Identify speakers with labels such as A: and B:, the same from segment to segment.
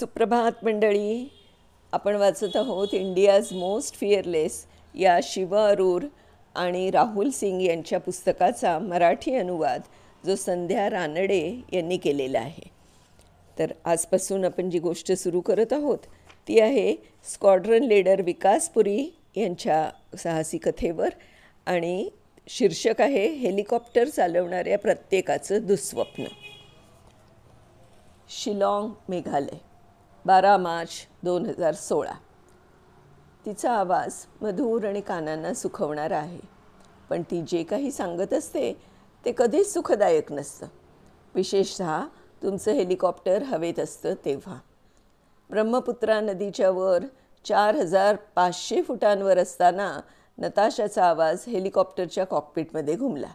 A: सुप्रभात मंडळी. आपण वाचत आहोत इंडियाज मोस्ट फिअरलेस या शिव अरूर आणि राहुल सिंग यांच्या पुस्तकाचा मराठी अनुवाद जो संध्या रानडे यांनी केलेला आहे. तर आजपासून आपण जी गोष्ट सुरू करत आहोत ती आहे स्क्वॉड्रन लीडर विकास पुरी यांच्या साहसी कथेवर आणि शीर्षक आहे हेलिकॉप्टर चालवणाऱ्या प्रत्येकाचं दुःस्वप्न. शिलाँग, मेघालय, 12 मार्च 2016. तिचा आवाज मधुर आणि कानांना सुखवणारा आहे, पण ती जे काही सांगत असते ते कधीच सुखदायक नसतं, विशेषतः तुमचं हेलिकॉप्टर हवेत असतं तेव्हा. ब्रह्मपुत्रा नदीच्या वर 4500 फुटांवर असताना नताशाचा आवाज हेलिकॉप्टरच्या कॉकपिटमध्ये घुमला.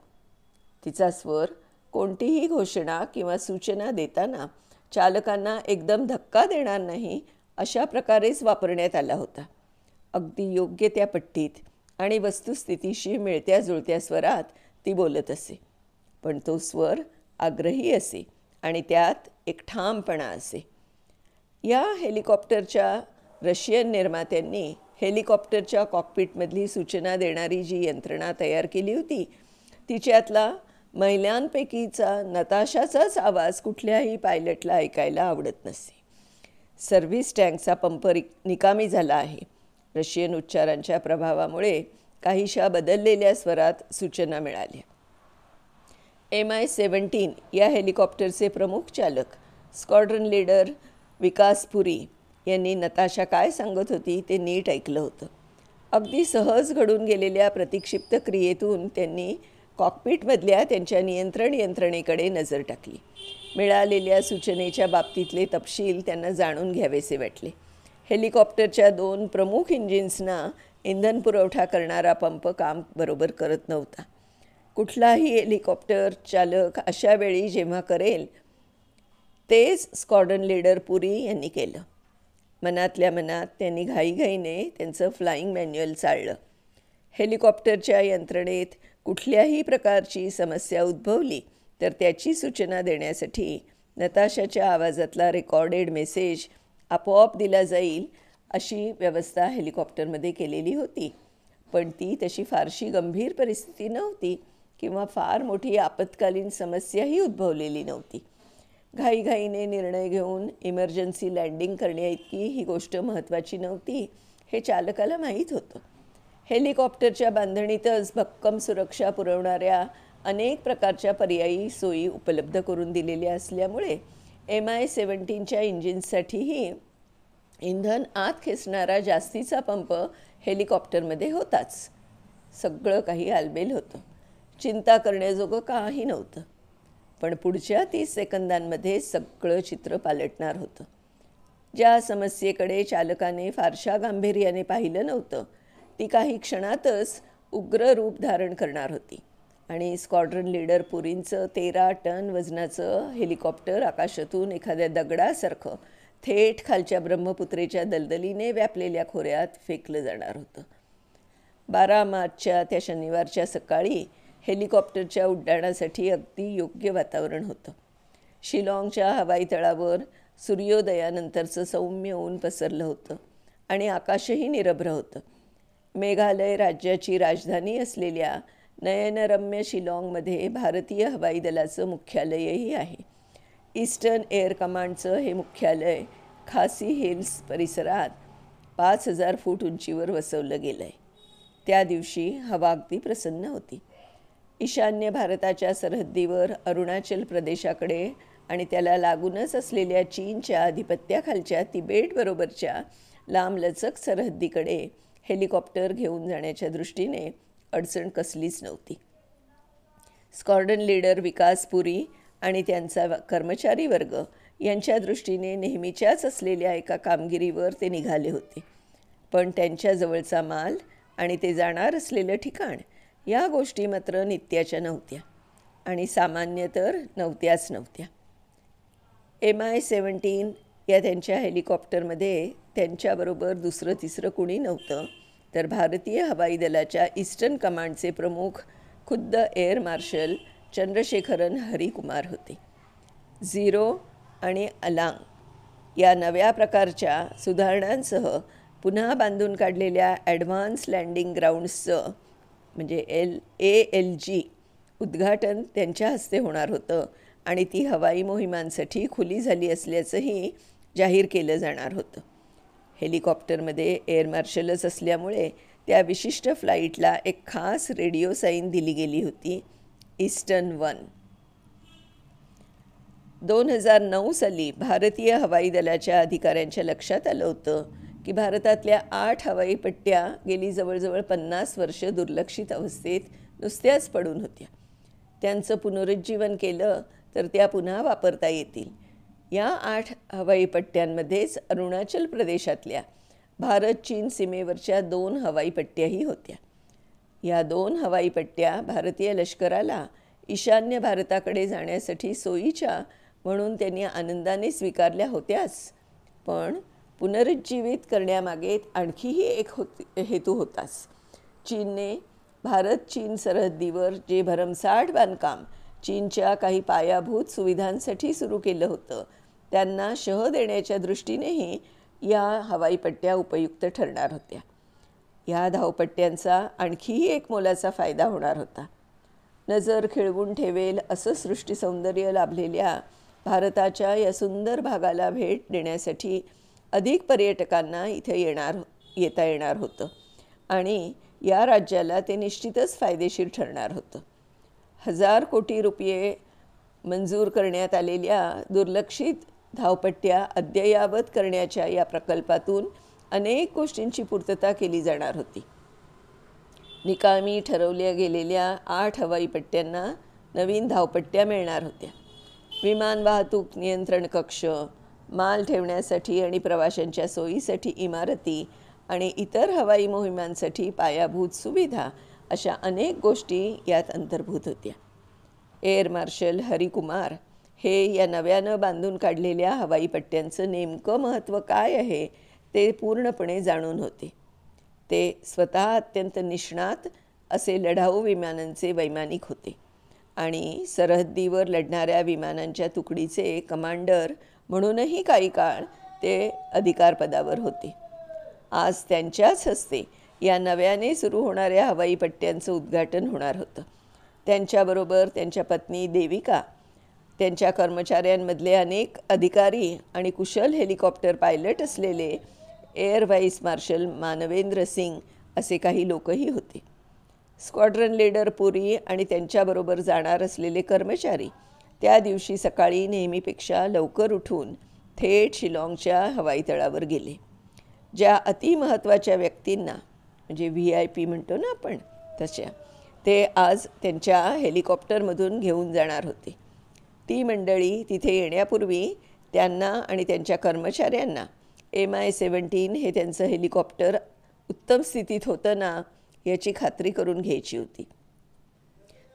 A: तिचा स्वर कोणतीही घोषणा किंवा सूचना देताना चालकांना एकदम धक्का देणार नाही अशा प्रकारेच वापरण्यात आला होता. अगदी योग्य त्या पट्टीत आणि वस्तुस्थितीशी मिळत्या जुळत्या स्वरात ती बोलत असे, पण तो स्वर आग्रही असे आणि त्यात एक ठामपणा असे. या हेलिकॉप्टरच्या रशियन निर्मात्यांनी हेलिकॉप्टरच्या कॉकपिटमधली सूचना देणारी जी यंत्रणा तयार केली होती तिच्यातला महिलांपैकीचा नताशाचाच आवाज कुठल्याही पायलटला ऐकायला आवडत नसे. सर्व्हिस टँकचा पंप निकामी झाला आहे. रशियन उच्चारांच्या प्रभावामुळे काहीशा बदललेल्या स्वरात सूचना मिळाल्या. MI-17 या हेलिकॉप्टरचे प्रमुख चालक स्क्वॉड्रन लीडर विकास पुरी यांनी नताशा काय सांगत होती ते नीट ऐकलं होतं. अगदी सहज घडून गेलेल्या प्रतिक्षिप्त क्रियेतून त्यांनी कॉकपिटमधल्या त्यांच्या नियंत्रण यंत्रणेकडे नजर टाकली. मिळालेल्या सूचनेच्या बाबतीतले तपशील त्यांना जाणून घ्यावेसे वाटले. हेलिकॉप्टरच्या 2 प्रमुख इंजिन्सना इंधन पुरवठा करणारा पंप काम बरोबर करत नव्हता. कुठलाही हेलिकॉप्टर चालक अशा वेळी जेव्हा करेल तेच स्क्वॉड्रन लीडर पुरी यांनी केलं. मनातल्या मनात त्यांनी घाईघाईने त्यांचं फ्लाईंग मॅन्युअल चाळलं. हेलिकॉप्टरच्या यंत्रणेत कुठल्याही प्रकारची समस्या उद्भवली तर त्याची सूचना देण्यासाठी नताशाच्या आवाजातला रेकॉर्डेड मेसेज आपोआप दिला जाईल अशी व्यवस्था हेलिकॉप्टरमध्ये केलेली होती. पण ती तशी फारशी गंभीर परिस्थिती नव्हती किंवा फार मोठी आपत्कालीन समस्याही उद्भवलेली नव्हती. घाईघाईने निर्णय घेऊन इमर्जन्सी लँडिंग करण्याइतकी ही गोष्ट महत्त्वाची नव्हती हे चालकाला माहीत होतं. हेलिकॉप्टरच्या बांधणीतच भक्कम सुरक्षा पुरवणाऱ्या अनेक प्रकारच्या पर्यायी सोयी उपलब्ध करून दिलेल्या असल्यामुळे MI-17च्या इंजिन्ससाठीही इंधन आत खेचणारा जास्तीचा पंप हेलिकॉप्टरमध्ये होताच. सगळं काही आलबेल होतं. चिंता करण्याजोगं काही नव्हतं. पण पुढच्या 30 सेकंदांमध्ये सगळं चित्र पालटणार होतं. ज्या समस्येकडे चालकाने फारशा गांभीर्याने पाहिलं नव्हतं ती काही क्षणातच उग्र रूप धारण करणार होती आणि स्क्वॉड्रन लीडर पुरींचं 13 टन वजनाचं हेलिकॉप्टर आकाशातून एखाद्या दगडासारखं थेट खालच्या ब्रह्मपुत्रेच्या दलदलीने व्यापलेल्या खोऱ्यात फेकलं जाणार होतं. 12 मार्चच्या त्या शनिवारच्या सकाळी हेलिकॉप्टरच्या उड्डाणासाठी अगदी योग्य वातावरण होतं. शिलाँगच्या हवाई तळावर सूर्योदयानंतरचं सौम्य ऊन पसरलं होतं आणि आकाशही निरभ्र होतं. मेघालय राज्याची राजधानी असलेल्या नयनरम्य शिलाँगमध्ये भारतीय हवाई दलाचं मुख्यालयही आहे. ईस्टर्न एअर कमांडचं हे मुख्यालय खासी हिल्स परिसरात 5000 फूट उंचीवर वसवलं गेलं आहे. त्या दिवशी हवा अगदी प्रसन्न होती. ईशान्य भारताच्या सरहद्दीवर अरुणाचल प्रदेशाकडे आणि त्याला लागूनच असलेल्या चीनच्या आधिपत्याखालच्या तिबेटबरोबरच्या लांबलचक सरहद्दीकडे हेलिकॉप्टर घेऊन जाण्याच्या दृष्टीने अडचण कसलीच नव्हती. स्क्वॉड्रन लीडर विकास पुरी आणि त्यांचा कर्मचारी वर्ग यांच्या दृष्टीने नेहमीच्याच असलेल्या एका कामगिरीवर ते निघाले होते. पण त्यांच्याजवळचा माल आणि ते जाणार असलेलं ठिकाण या गोष्टी मात्र नित्याच्या नव्हत्या आणि सामान्य तर नव्हत्याच नव्हत्या. MI-17 या त्यांच्या हेलिकॉप्टरमध्ये त्यांच्याबरोबर दुसरं तिसरं कुणी नव्हतं तर भारतीय हवाई दलाच्या ईस्टर्न कमांडचे प्रमुख खुद्द एअर मार्शल चंद्रशेखरन हरिकुमार होते. झिरो आणि अलांग या नव्या प्रकारच्या सुधारणांसह पुन्हा बांधून काढलेल्या ॲडव्हान्स लँडिंग ग्राउंड्सचं म्हणजे ALG उद्घाटन त्यांच्या हस्ते होणार होतं आणि ती हवाई मोहिमांसाठी खुली झाली असल्याचंही जाहीर केलं जाणार होतं. हेलिकॉप्टरमध्ये एअर मार्शलच असल्यामुळे त्या विशिष्ट फ्लाईटला एक खास रेडिओ साईन दिली गेली होती, ईस्टर्न 1. 2009 साली भारतीय हवाई दलाच्या अधिकाऱ्यांच्या लक्षात आलं होतं की भारतातल्या 8 हवाई पट्ट्या गेली जवळजवळ 50 वर्ष दुर्लक्षित अवस्थेत नुसत्याच पडून होत्या. त्यांचं पुनरुज्जीवन केलं तर त्या पुन्हा वापरता येतील. या 8 हवाई पट्ट्यांमध्येच अरुणाचल प्रदेशातल्या भारत चीन सीमेवरच्या 2 हवाई पट्ट्याही होत्या. या 2 हवाई पट्ट्या भारतीय लष्कराला ईशान्य भारताकडे जाण्यासाठी सोयीच्या म्हणून त्यांनी आनंदाने स्वीकारल्या होत्याच, पण पुनरुज्जीवित करण्यामागे आणखीही एक हेतू होताच. चीनने भारत चीन सरहद्दीवर जे भरमसाठ बांधकाम चीनच्या काही पायाभूत सुविधांसाठी सुरू केलं होतं त्यांना शह देण्याच्या दृष्टीनेही या हवाईपट्ट्या उपयुक्त ठरणार होत्या. या धावपट्ट्यांचा आणखीही एक मोलाचा फायदा होणार होता. नजर खिळवून ठेवेल असं सृष्टीसौंदर्य लाभलेल्या भारताच्या या सुंदर भागाला भेट देण्यासाठी अधिक पर्यटकांना इथे येता येणार होतं आणि या राज्याला ते निश्चितच फायदेशीर ठरणार होतं. 1000 कोटी रुपये मंजूर करण्यात आलेल्या दुर्लक्षित धावपट्ट्या अद्ययावत करण्याच्या या प्रकल्पातून अनेक गोष्टींची पूर्तता केली जाणार होती. निकामी ठरवल्या गेलेल्या 8 हवाई पट्ट्यांना नवीन धावपट्ट्या मिळणार होत्या. विमान वाहतूक नियंत्रण कक्ष, माल ठेवण्यासाठी आणि प्रवाशांच्या सोयीसाठी इमारती आणि इतर हवाई मोहिमांसाठी पायाभूत सुविधा अशा अनेक गोष्टी यात अंतर्भूत होत्या. एअर मार्शल हरिकुमार हे या नव्यानं बांधून काढलेल्या हवाई पट्ट्यांचं नेमकं महत्त्व काय आहे ते पूर्णपणे जाणून होते. ते स्वतः अत्यंत निष्णात असे लढाऊ विमानांचे वैमानिक होते आणि सरहद्दीवर लढणाऱ्या विमानांच्या तुकडीचे कमांडर म्हणूनही काही काळ ते अधिकारपदावर होते. आज त्यांच्याच हस्ते या नव्याने सुरू होणाऱ्या हवाई पट्ट्यांचं उद्घाटन होणार होतं. त्यांच्याबरोबर त्यांच्या पत्नी देविका, त्यांच्या कर्मचाऱ्यांमधले अनेक अधिकारी आणि कुशल हेलिकॉप्टर पायलट असलेले air vice marshal Manvendra Singh असे काही लोकही होते. स्क्वॉड्रन लीडर पुरी आणि त्यांच्याबरोबर जाणार असलेले कर्मचारी त्या दिवशी सकाळी नेहमीपेक्षा लवकर उठून थेट शिलाँगच्या हवाईतळावर गेले. ज्या अतिमहत्त्वाच्या व्यक्तींना म्हणजे VIP म्हणतो ना आपण तशा ते आज त्यांच्या हेलिकॉप्टरमधून घेऊन जाणार होते. ती मंडळी तिथे येण्यापूर्वी त्यांना आणि त्यांच्या कर्मचाऱ्यांना MI-17 हे त्यांचं हेलिकॉप्टर उत्तम स्थितीत होतं ना याची खात्री करून घ्यायची होती.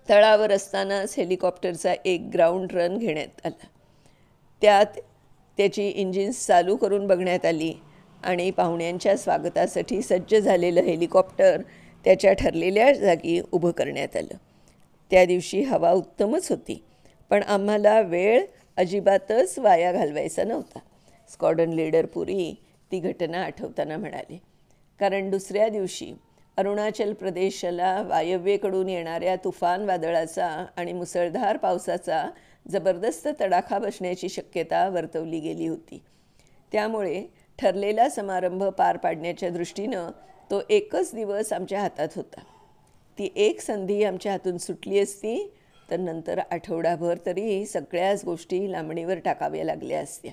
A: तळावर असतानाच हेलिकॉप्टरचा एक ग्राउंड रन घेण्यात आला. त्यात त्याची इंजिन्स चालू करून बघण्यात आली आणि पाहुण्यांच्या स्वागतासाठी सज्ज झालेलं हेलिकॉप्टर त्याच्या ठरलेल्या जागी उभं करण्यात आलं. त्या दिवशी हवा उत्तमच होती, पण आम्हाला वेळ अजिबातच वाया घालवायचा नव्हता, स्क्वॉड्रन लीडर पुरी ती घटना आठवताना म्हणाले. कारण दुसऱ्या दिवशी अरुणाचल प्रदेशाला वायव्येकडून येणाऱ्या तुफान वादळाचा आणि मुसळधार पावसाचा जबरदस्त तडाखा बसण्याची शक्यता वर्तवली गेली होती. त्यामुळे ठरलेला समारंभ पार पाडण्याच्या दृष्टीनं तो एकच दिवस आमच्या हातात होता. ती एक संधी आमच्या हातून सुटली असती तर नंतर आठवडाभर तरी सगळ्याच गोष्टी लांबणीवर टाकाव्या लागल्या असत्या.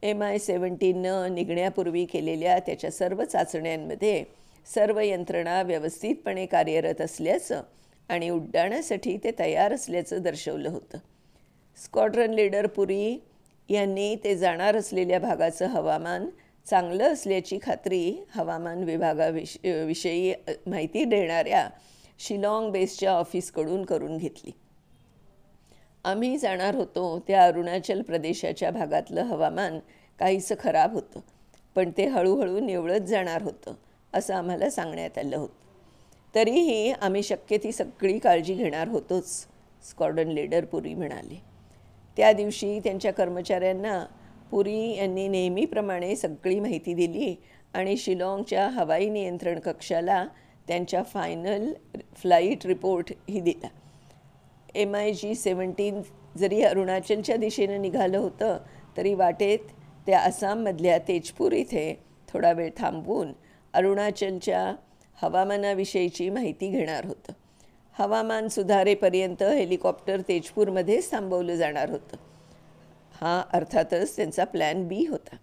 A: MI-17नं निघण्यापूर्वी केलेल्या त्याच्या सर्व चाचण्यांमध्ये सर्व यंत्रणा व्यवस्थितपणे कार्यरत असल्याचं आणि उड्डाणासाठी ते तयार असल्याचं दर्शवलं होतं. स्क्वॉड्रन लीडर पुरी यांनी ते जाणार असलेल्या भागाचं हवामान चांगलं असल्याची खात्री हवामान विभागाविषयी माहिती देणाऱ्या शिलाँग बेसच्या ऑफिसकडून करून घेतली. आम्ही जाणार होतो त्या अरुणाचल प्रदेशाच्या भागातलं हवामान काहीसं खराब होतं, पण ते हळूहळू निवळत जाणार होतं असं आम्हाला सांगण्यात आलं होतं. तरीही आम्ही शक्य ती सगळी काळजी घेणार होतोच, स्क्वॉड्रन लीडर पुरी म्हणाले. त्या दिवशी त्यांच्या कर्मचाऱ्यांना पुरी यांनी नेहमीप्रमाणे सगळी माहिती दिली आणि शिलाँगच्या हवाई नियंत्रण कक्षाला त्यांच्या फायनल फ्लाईट रिपोर्टही दिला. MiG-17 जरी अरुणाचलच्या दिशेनं निघालं होतं तरी वाटेत त्या आसाममधल्या तेजपूर इथे थोडा वेळ थांबवून अरुणाचलच्या हवामानाविषयीची माहिती घेणार होतं. हवामान सुधारेपर्यंत हेलिकॉप्टर तेजपूरमध्येच थांबवलं जाणार होतं. हा अर्थातच त्यांचा प्लॅन बी होता.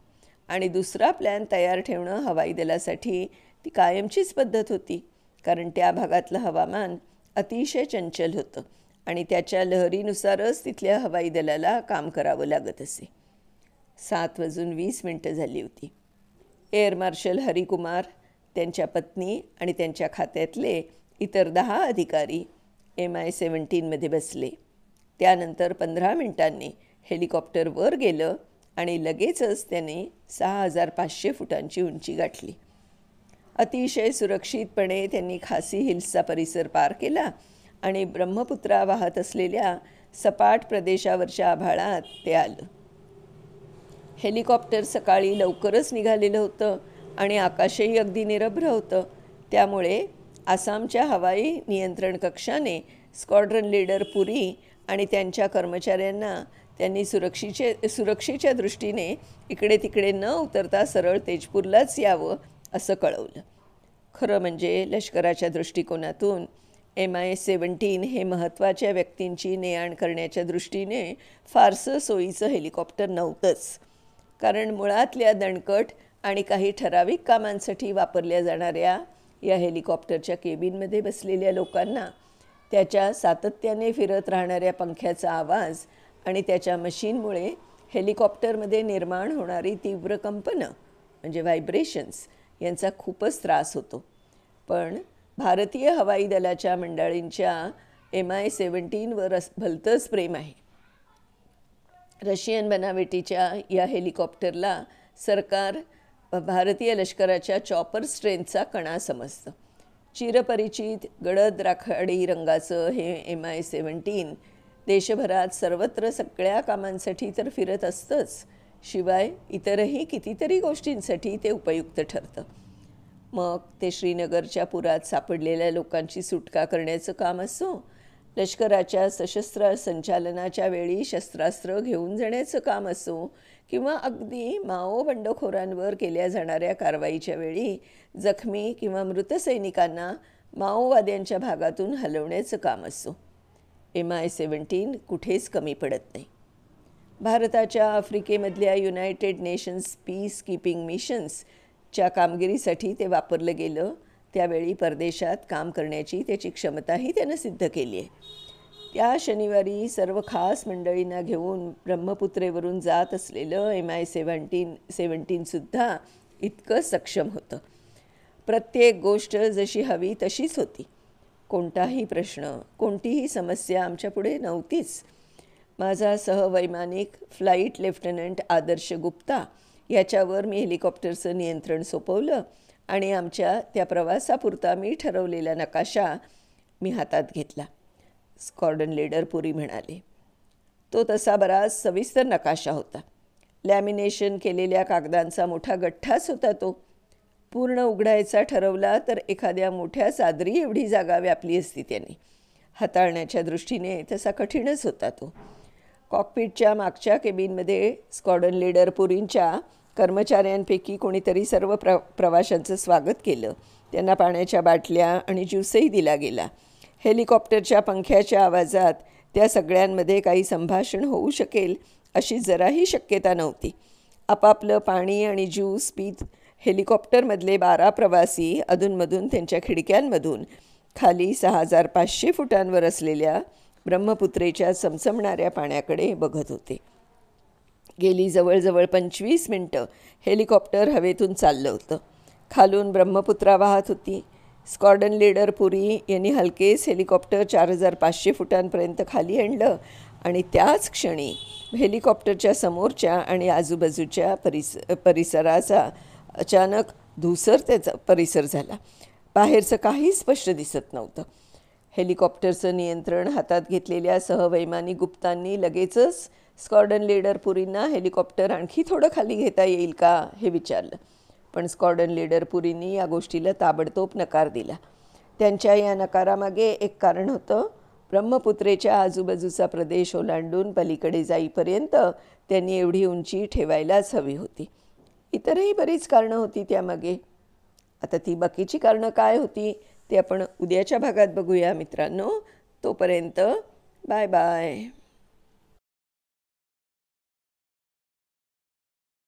A: आणि दुसरा प्लॅन तयार ठेवणं हवाई दलासाठी ती कायमचीच पद्धत होती, कारण त्या भागातलं हवामान अतिशय चंचल होतं आणि त्याच्या लहरीनुसारच तिथल्या हवाई दलाला काम करावं लागत असे. 7:20 झाली होती. एअर मार्शल हरिकुमार, त्यांच्या पत्नी आणि त्यांच्या खात्यातले इतर 10 अधिकारी Mi-17मध्ये बसले. त्यानंतर 15 मिनिटांनी हेलिकॉप्टर वर गेलं आणि लगेचच त्याने 6,500 फुटांची उंची गाठली. अतिशय सुरक्षितपणे त्यांनी खासी हिल्सचा परिसर पार केला आणि ब्रह्मपुत्रा वाहत असलेल्या सपाट प्रदेशावरच्या आभाळात ते आलं. हेलिकॉप्टर सकाळी लवकरच निघालेलं होतं आणि आकाशही अगदी निरभ्र होतं. त्यामुळे आसामच्या हवाई नियंत्रण कक्षाने स्क्वॉड्रन लीडर पुरी आणि त्यांच्या कर्मचाऱ्यांना त्यांनी सुरक्षेच्या दृष्टीने इकडे तिकडे न उतरता सरळ तेजपूरलाच यावं असं कळवलं. खरं म्हणजे लष्कराच्या दृष्टिकोनातून Mi-17 हे महत्त्वाच्या व्यक्तींची ने-आण करण्याच्या दृष्टीने फारसं सोयीचं हेलिकॉप्टर नव्हतंच, कारण मुळातल्या दणकट आणि काही ठराविक कामांसाठी वापरल्या जाणाऱ्या या हेलिकॉप्टरच्या केबिनमध्ये बसलेल्या लोकांना त्याच्या सातत्याने फिरत राहणाऱ्या पंख्याचा आवाज आणि त्याच्या मशीनमुळे हेलिकॉप्टरमध्ये निर्माण होणारी तीव्र कंपनं म्हणजे व्हायब्रेशन्स यांचा खूपच त्रास होतो. पण भारतीय हवाई दलाच्या मंडळींच्या Mi-17वर भलतंच प्रेम आहे. रशियन बनावटीच्या या हेलिकॉप्टरला सरकार भारतीय लष्कराच्या चॉपर स्ट्रेंथचा कणा समजतं. चिरपरिचित गडद राखाडी रंगाचं हे Mi-17 देशभरात सर्वत्र सगळ्या कामांसाठी तर फिरत असतंच, शिवाय इतरही कितीतरी गोष्टींसाठी ते उपयुक्त ठरतं. मग ते श्रीनगरच्या पुरात सापडलेल्या लोकांची सुटका करण्याचं काम असो, लष्कराच्या सशस्त्र संचालनाच्या वेळी शस्त्रास्त्र घेऊन जाण्याचं काम असो, किंवा अगदी माओ बंडखोरांवर केल्या जाणाऱ्या कारवाईच्या वेळी जखमी किंवा मृत सैनिकांना माओवाद्यांच्या भागातून हलवण्याचं काम असो, Mi-17 कुठेच कमी पडत नाही. भारताच्या आफ्रिकेमधल्या युनायटेड नेशन्स पीस कीपिंग मिशन्सच्या कामगिरीसाठी ते वापरलं गेलं. त्यावेळी परदेशात काम करण्याची त्याची क्षमताही त्यानं सिद्ध केली आहे. त्या शनिवारी सर्व खास मंडळींना घेऊन ब्रह्मपुत्रेवरून जात असलेलं Mi-17सुद्धा इतकं सक्षम होतं. प्रत्येक गोष्ट जशी हवी तशीच होती. कोणताही प्रश्न, कोणतीही समस्या आमच्यापुढे नव्हतीच. माझा सहवैमानिक फ्लाईट लेफ्टनंट आदर्श गुप्ता याच्यावर मी हेलिकॉप्टरचं नियंत्रण सोपवलं आणि आमच्या त्या प्रवासापुरता मी ठरवलेला नकाशा मी हातात घेतला. स्क्वॉड्रन लीडर पुरी म्हणाले. तो तसा बराच सविस्तर नकाशा होता. लॅमिनेशन केलेल्या कागदांचा मोठा गठ्ठाच होता तो. पूर्ण उघडायचा ठरवला तर एखाद्या मोठ्या चादरी एवढी जागा व्यापली असती त्याने. हाताळण्याच्या दृष्टीने तसा कठीणच होता तो. कॉकपिटच्या मागच्या केबिनमध्ये स्क्वॉड्रन लीडर पुरींच्या कर्मचाऱ्यांपैकी कोणीतरी सर्व प्रवाशांचं स्वागत केलं. त्यांना पाण्याच्या बाटल्या आणि ज्यूसही दिला गेला. हेलिकॉप्टरच्या पंख्याच्या आवाजात त्या सगळ्यांमध्ये काही संभाषण होऊ शकेल अशी जराही शक्यता नव्हती. आपापलं पाणी आणि ज्यूस पीत हेलिकॉप्टरमधले 12 प्रवासी अधूनमधून त्यांच्या खिडक्यांमधून खाली 6,500 फुटांवर असलेल्या ब्रह्मपुत्रेच्या चमचमणाऱ्या पाण्याकडे बघत होते. गेली जवळजवळ 25 मिनटं हेलिकॉप्टर हवेतून चाललं होतं. खालून ब्रह्मपुत्रा वाहत होती. स्क्वॉड्रन लीडर पुरी यांनी हलकेच हेलिकॉप्टर 4,500 फुटांपर्यंत खाली आणलं आणि त्याच क्षणी हेलिकॉप्टरच्या समोरच्या आणि आजूबाजूच्या परिसराचा अचानक धूसर त्याचा परिसर झाला. बाहेरचं काही स्पष्ट दिसत नव्हतं. हेलिकॉप्टरचं नियंत्रण हातात घेतलेल्या सहवैमानिक गुप्तांनी लगेचच स्क्वॉड्रन लीडर पुरींना हेलिकॉप्टर आणखी थोडं खाली घेता येईल का हे विचारलं, पण स्क्वॉड्रन लीडर पुरींनी या गोष्टीला ताबडतोब नकार दिला. त्यांच्या या नकारामागे एक कारण होतं. ब्रह्मपुत्रेच्या आजूबाजूचा प्रदेश ओलांडून पलीकडे जाईपर्यंत त्यांनी एवढी उंची ठेवायलाच हवी होती. इतरही बरीच कारणं होती त्यामागे. आता ती बाकीची कारणं काय होती ते आपण उद्याच्या भागात बघूया मित्रांनो. तोपर्यंत बाय बाय.